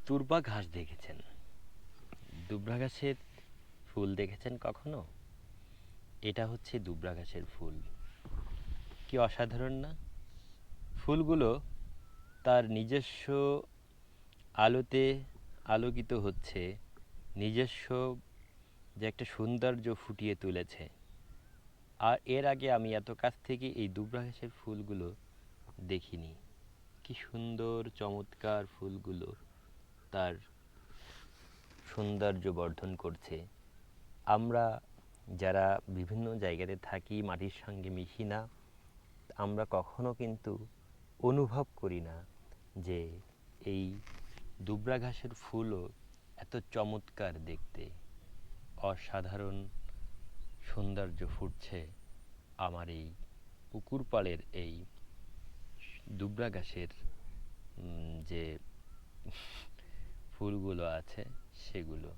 দুর্বা ঘাস দেখেছেন? দুবরা ঘাসের ফুল দেখেছেন কখনো? এটা হচ্ছে দুবরা ঘাসের ফুল। কি অসাধারণ না? ফুলগুলো তার নিজস্ব আলোতে আলোকিত হচ্ছে, নিজস্ব যে একটা সৌন্দর্য ফুটিয়ে তুলেছে। আর এর আগে আমি এত কাছ থেকে এই দুবরা ঘাসের ফুলগুলো দেখিনি। কি সুন্দর চমৎকার ফুলগুলো তার সৌন্দর্য বর্ধন করছে। আমরা যারা বিভিন্ন জায়গাতে থাকি, মাটির সঙ্গে মিশি না, আমরা কখনো কিন্তু অনুভব করি না যে এই দুবরা ঘাসের ফুলও এত চমৎকার দেখতে। অসাধারণ সৌন্দর্য ফুটছে আমার এই পুকুর পাড়ের এই দুবরা ঘাসের যে ফুলগুলো আছে সেগুলো।